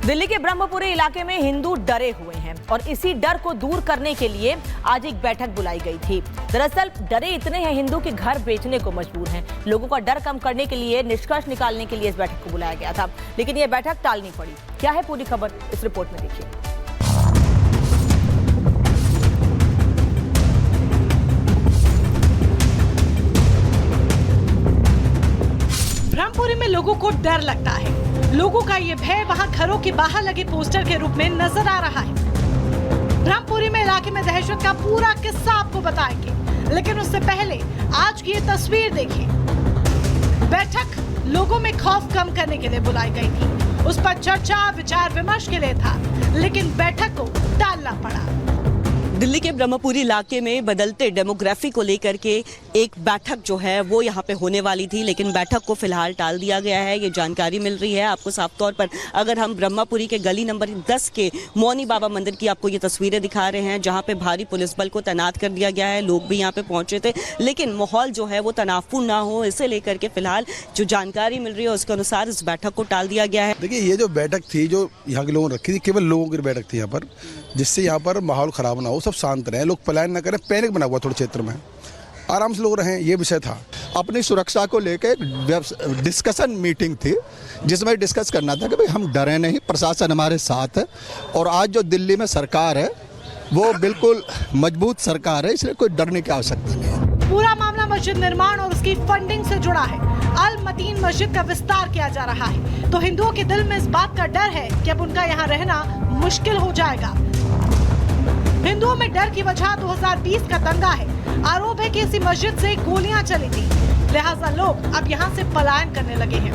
दिल्ली के ब्रह्मपुरी इलाके में हिंदू डरे हुए हैं और इसी डर को दूर करने के लिए आज एक बैठक बुलाई गई थी। दरअसल डरे इतने हैं हिंदू कि घर बेचने को मजबूर हैं। लोगों का डर कम करने के लिए निष्कर्ष निकालने के लिए इस बैठक को बुलाया गया था, लेकिन यह बैठक टालनी पड़ी। क्या है पूरी खबर, इस रिपोर्ट में देखिए। ब्रह्मपुरी में लोगों को डर लगता है। लोगों का ये भय वहां घरों के बाहर लगे पोस्टर के रूप में नजर आ रहा है। ब्रह्मपुरी में इलाके में दहशत का पूरा किस्सा आपको बताएंगे, लेकिन उससे पहले आज की ये तस्वीर देखिए। बैठक लोगों में खौफ कम करने के लिए बुलाई गई थी। उस पर चर्चा विचार विमर्श के लिए था, लेकिन बैठक को टालना पड़ा। दिल्ली के ब्रह्मपुरी इलाके में बदलते डेमोग्राफी को लेकर के एक बैठक जो है वो यहाँ पे होने वाली थी, लेकिन बैठक को फिलहाल टाल दिया गया है। ये जानकारी मिल रही है आपको साफ तौर पर। अगर हम ब्रह्मपुरी के गली नंबर 10 के मौनी बाबा मंदिर की आपको ये तस्वीरें दिखा रहे हैं, जहाँ पे भारी पुलिस बल को तैनात कर दिया गया है। लोग भी यहाँ पे पहुंचे थे, लेकिन माहौल जो है वो तनावपूर्ण ना हो, इसे लेकर के फिलहाल जो जानकारी मिल रही है उसके अनुसार इस बैठक को टाल दिया गया है। देखिए, ये जो बैठक थी जो यहाँ के लोगों ने रखी थी, केवल लोगों की बैठक थी यहाँ पर, जिससे यहाँ पर माहौल खराब ना हो, सब शांत रहे, लोग पलायन न करें। पैनिक बना हुआ थोड़े क्षेत्र में, आराम से लोग रहें, ये विषय था। अपनी सुरक्षा को लेकर डिस्कशन मीटिंग थी, जिसमें डिस्कस करना था कि भाई हम डरे नहीं, प्रशासन हमारे साथ है। और आज जो दिल्ली में सरकार है वो बिल्कुल मजबूत सरकार है, इसलिए कोई डरने की आवश्यकता नहीं है। पूरा मामला मस्जिद निर्माण और उसकी फंडिंग से जुड़ा है। अल मतीन मस्जिद का विस्तार किया जा रहा है, तो हिंदुओं के दिल में इस बात का डर है कि अब उनका यहाँ रहना मुश्किल हो जाएगा। हिंदुओं में डर की वजह 2020 का दंगा है। आरोप है कि इसी मस्जिद से गोलियां चली थी, लिहाजा लोग अब यहां से पलायन करने लगे हैं।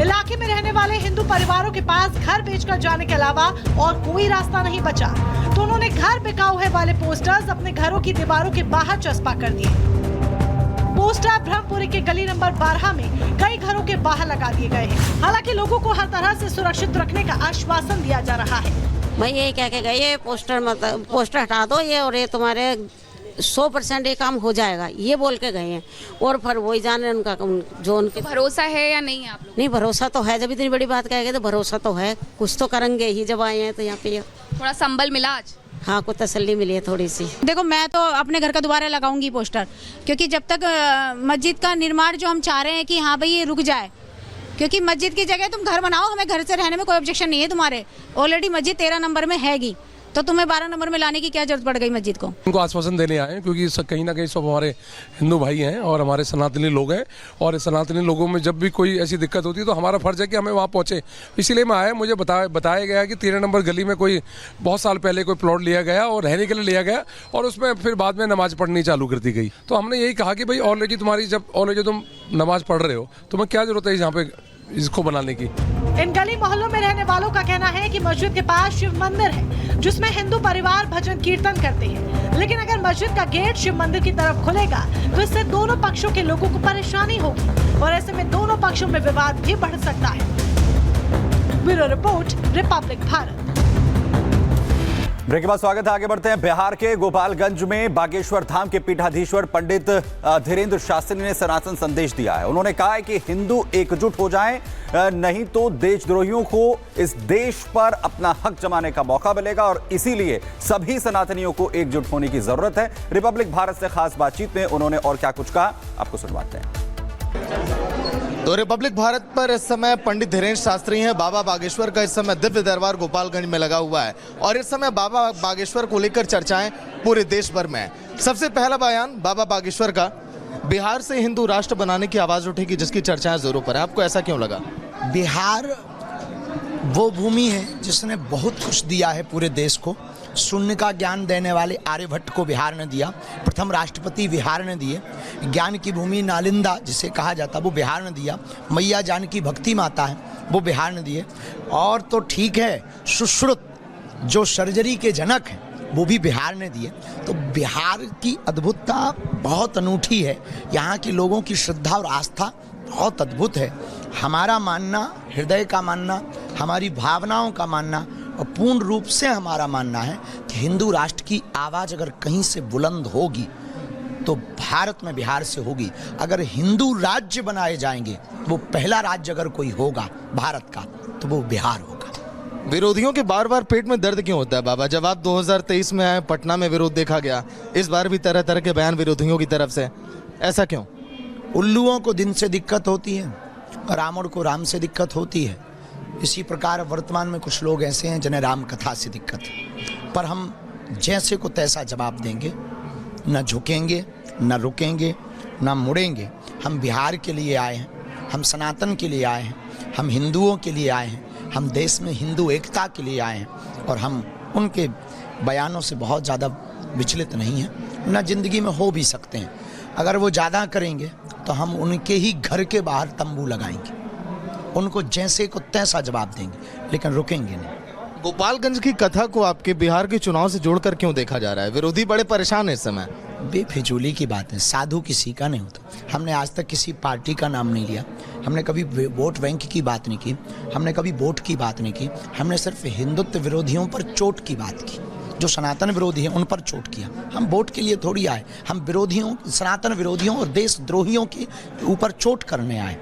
इलाके में रहने वाले हिंदू परिवारों के पास घर बेचकर जाने के अलावा और कोई रास्ता नहीं बचा, तो उन्होंने घर बिकाऊ है वाले पोस्टर्स अपने घरों की दीवारों के बाहर चस्पा कर दिए। पोस्टर ब्रह्मपुरी के गली नंबर 12 में कई घरों के बाहर लगा दिए गए हैं। हालांकि लोगों को हर तरह से सुरक्षित रखने का आश्वासन दिया जा रहा है। मैं ये कह के गई, ये पोस्टर हटा दो ये, और ये तुम्हारे 100% ये काम हो जाएगा, ये बोल के गए हैं। और फिर वही जाने उनका जो उनके भरोसा है या नहीं आप लोग? नहीं, भरोसा तो है। जब इतनी बड़ी बात कह गए तो भरोसा तो है, कुछ तो करेंगे ही। जब आए हैं तो यहाँ पे थोड़ा संबल मिला आज? हाँ, कुछ तसल्ली मिली है थोड़ी सी। देखो, मैं तो अपने घर का दोबारा लगाऊंगी पोस्टर, क्योंकि जब तक मस्जिद का निर्माण जो हम चाह रहे हैं कि हाँ भाई ये रुक जाए, क्योंकि मस्जिद की जगह तुम घर बनाओ, हमें घर से रहने में कोई ऑब्जेक्शन नहीं है तुम्हारे। ऑलरेडी मस्जिद 13 नंबर में हैगी, तो तुम्हें 12 नंबर में लाने की क्या जरूरत पड़ गई मस्जिद को? उनको आश्वासन देने आए हैं, क्योंकि कहीं ना कहीं सब हमारे हिंदू भाई हैं और हमारे सनातनी लोग हैं, और सनातनी लोगों में जब भी कोई ऐसी दिक्कत होती है तो हमारा फर्ज है कि हमें वहाँ पहुँचे। इसीलिए मैं आया। मुझे बताया गया कि 13 नंबर गली में कोई बहुत साल पहले कोई प्लॉट लिया गया और रहने के लिए लिया गया, और उसमें फिर बाद में नमाज पढ़नी चालू कर दी गई। तो हमने यही कहा कि भाई ऑलरेडी तुम नमाज पढ़ रहे हो, तुम्हें क्या जरूरत है यहाँ पे इसको बनाने की। इन गली मोहल्लों में रहने वालों का कहना है कि मस्जिद के पास शिव मंदिर है, जिसमें हिंदू परिवार भजन कीर्तन करते हैं, लेकिन अगर मस्जिद का गेट शिव मंदिर की तरफ खुलेगा तो इससे दोनों पक्षों के लोगों को परेशानी होगी, और ऐसे में दोनों पक्षों में विवाद भी बढ़ सकता है। Bureau report, Republic Bharat. Break के बाद स्वागत है, आगे बढ़ते हैं। बिहार के गोपालगंज में बागेश्वर धाम के पीठाधीश्वर पंडित धीरेन्द्र शास्त्री ने सनातन संदेश दिया है। उन्होंने कहा है कि हिंदू एकजुट हो जाएं, नहीं तो देशद्रोहियों को इस देश पर अपना हक जमाने का मौका मिलेगा, और इसीलिए सभी सनातनियों को एकजुट होने की जरूरत है। रिपब्लिक भारत से खास बातचीत में उन्होंने और क्या कुछ कहा, आपको सुनवाते हैं। तो रिपब्लिक भारत पर इस समय पंडित धीरेन्द्र शास्त्री हैं। बाबा बागेश्वर का इस समय दिव्य दरबार गोपालगंज में लगा हुआ है, और इस समय बाबा बागेश्वर को लेकर चर्चाएं पूरे देश भर में है। सबसे पहला बयान बाबा बागेश्वर का, बिहार से हिंदू राष्ट्र बनाने की आवाज उठेगी, जिसकी चर्चाएं जोरों पर है। आपको ऐसा क्यों लगा? बिहार वो भूमि है जिसने बहुत कुछ दिया है पूरे देश को। शून्य का ज्ञान देने वाले आर्यभट्ट को बिहार ने दिया, प्रथम राष्ट्रपति बिहार ने दिए। ज्ञान की भूमि नालंदा जिसे कहा जाता वो बिहार ने दिया। मैया जानकी भक्ति माता है वो बिहार ने दिए। और तो ठीक है, सुश्रुत जो सर्जरी के जनक हैं वो भी बिहार ने दिए। तो बिहार की अद्भुतता बहुत अनूठी है, यहाँ के लोगों की श्रद्धा और आस्था बहुत अद्भुत है। हमारा मानना, हृदय का मानना, हमारी भावनाओं का मानना और पूर्ण रूप से हमारा मानना है कि हिंदू राष्ट्र की आवाज़ अगर कहीं से बुलंद होगी तो भारत में बिहार से होगी। अगर हिंदू राज्य बनाए जाएंगे, वो पहला राज्य अगर कोई होगा भारत का तो वो बिहार होगा। विरोधियों के बार बार पेट में दर्द क्यों होता है बाबा? जब आप 2023 में आए, पटना में विरोध देखा गया, इस बार भी तरह तरह के बयान विरोधियों की तरफ से, ऐसा क्यों? उल्लुओं को दिन से दिक्कत होती है, रावण को राम से दिक्कत होती है। इसी प्रकार वर्तमान में कुछ लोग ऐसे हैं जिन्हें राम कथा से दिक्कत है। पर हम जैसे को तैसा जवाब देंगे, न झुकेंगे, न रुकेंगे, न मुड़ेंगे। हम बिहार के लिए आए हैं, हम सनातन के लिए आए हैं, हम हिंदुओं के लिए आए हैं, हम देश में हिंदू एकता के लिए आए हैं। और हम उनके बयानों से बहुत ज़्यादा विचलित नहीं हैं, न जिंदगी में हो भी सकते हैं। अगर वो ज़्यादा करेंगे तो हम उनके ही घर के बाहर तंबू लगाएंगे, उनको जैसे को तैसा जवाब देंगे, लेकिन रुकेंगे नहीं। गोपालगंज की कथा को आपके बिहार के चुनाव से जोड़कर क्यों देखा जा रहा है? विरोधी बड़े परेशान है इस समय। बेफिजूली की बात है, साधु किसी का नहीं होता। हमने आज तक किसी पार्टी का नाम नहीं लिया, हमने कभी वोट बैंक की बात नहीं की, हमने कभी वोट की बात नहीं की। हमने सिर्फ हिंदुत्व विरोधियों पर चोट की बात की, जो सनातन विरोधी हैं उन पर चोट किया। हम वोट के लिए थोड़ी आए, हम विरोधियों, सनातन विरोधियों और देशद्रोहियों के ऊपर चोट करने आए।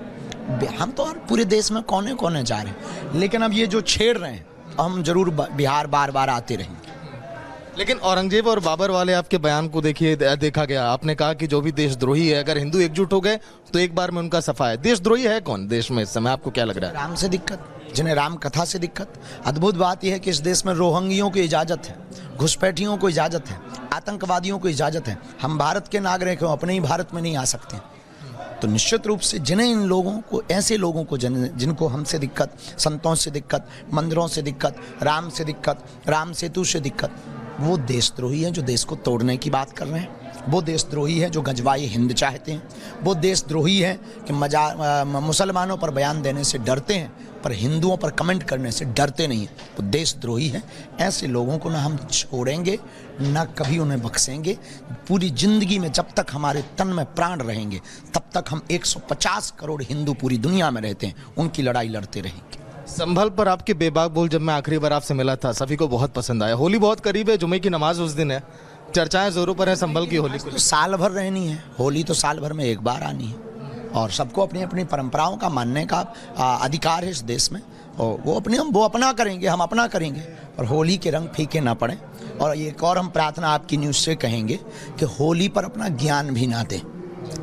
हम तो पूरे देश में कोने कोने जा रहे हैं, लेकिन अब ये जो छेड़ रहे हैं, हम जरूर बिहार बार बार आते रहेंगे। लेकिन औरंगजेब और बाबर वाले आपके बयान को देखा गया, आपने कहा कि जो भी देशद्रोही है, अगर हिंदू एकजुट हो गए तो एक बार में उनका सफा है। देशद्रोही है कौन देश में इस समय, आपको क्या लग रहा है? राम से दिक्कत, जिन्हें राम कथा से दिक्कत। अद्भुत बात यह है कि इस देश में रोहिंग्यों को इजाजत है, घुसपैठियों को इजाजत है, आतंकवादियों को इजाजत है। हम भारत के नागरिक हैं, अपने ही भारत में नहीं आ सकते। तो निश्चित रूप से जिन्हें इन लोगों को, ऐसे लोगों को जिनको हमसे दिक्कत, संतों से दिक्कत, मंदिरों से दिक्कत, राम से दिक्कत, राम सेतु से दिक्कत, वो देशद्रोही हैं जो देश को तोड़ने की बात कर रहे हैं। वो देशद्रोही है जो गजवाई हिंद चाहते हैं। वो देशद्रोही है कि मुसलमानों पर बयान देने से डरते हैं, पर हिंदुओं पर कमेंट करने से डरते नहीं हैं। वो देशद्रोही है। ऐसे लोगों को ना हम छोड़ेंगे, ना कभी उन्हें बख्शेंगे। पूरी जिंदगी में जब तक हमारे तन में प्राण रहेंगे, तब तक हम 150 करोड़ हिंदू पूरी दुनिया में रहते हैं, उनकी लड़ाई लड़ते रहेंगे। संभल पर आपके बेबाक बोल जब मैं आखिरी बार आपसे मिला था, सभी को बहुत पसंद आया। होली बहुत करीब है, जुमे की नमाज उस दिन है, चर्चाएं जोरों पर है संभल की होली को। तो साल भर रहनी है होली, तो साल भर में एक बार आनी है, और सबको अपनी अपनी परंपराओं का मानने का अधिकार है इस देश में। और वो अपना करेंगे, हम अपना करेंगे, और होली के रंग फीके ना पड़े। और एक और हम प्रार्थना आपकी न्यूज़ से कहेंगे कि होली पर अपना ज्ञान भी ना दें।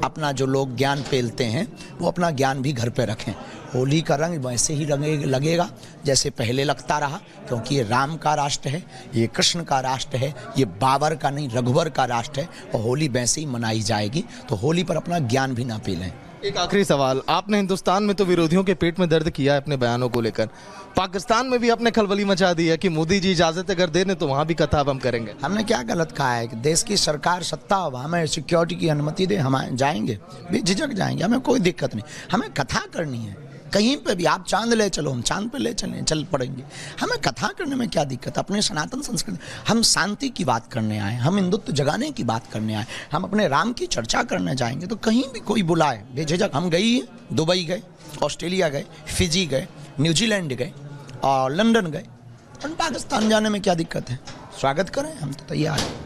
अपना जो लोग ज्ञान पेलते हैं वो अपना ज्ञान भी घर पे रखें। होली का रंग वैसे ही लगेगा जैसे पहले लगता रहा, क्योंकि ये राम का राष्ट्र है, ये कृष्ण का राष्ट्र है, ये बाबर का नहीं रघुवर का राष्ट्र है, और होली वैसे ही मनाई जाएगी। तो होली पर अपना ज्ञान भी ना पेलें। एक आखिरी सवाल, आपने हिंदुस्तान में तो विरोधियों के पेट में दर्द किया है अपने बयानों को लेकर, पाकिस्तान में भी आपने खलबली मचा दी है कि मोदी जी इजाजत अगर दे दें तो वहां भी कथा अब हम करेंगे। हमने क्या गलत कहा है कि देश की सरकार सत्ता हो, हमें सिक्योरिटी की अनुमति दे, हम जाएंगे, बेझिझक जाएंगे, हमें कोई दिक्कत नहीं। हमें कथा करनी है, कहीं पे भी आप चांद ले चलो, हम चांद पे ले चल पड़ेंगे। हमें कथा करने में क्या दिक्कत? अपने सनातन संस्कृति, हम शांति की बात करने आए, हम हिंदुत्व जगाने की बात करने आए, हम अपने राम की चर्चा करने जाएंगे। तो कहीं भी कोई बुलाए, बेझिझक हम गए, दुबई गए, ऑस्ट्रेलिया गए, फिजी गए, न्यूजीलैंड गए और लंदन गए। पाकिस्तान जाने में क्या दिक्कत है? स्वागत करें, हम तो तैयार हैं।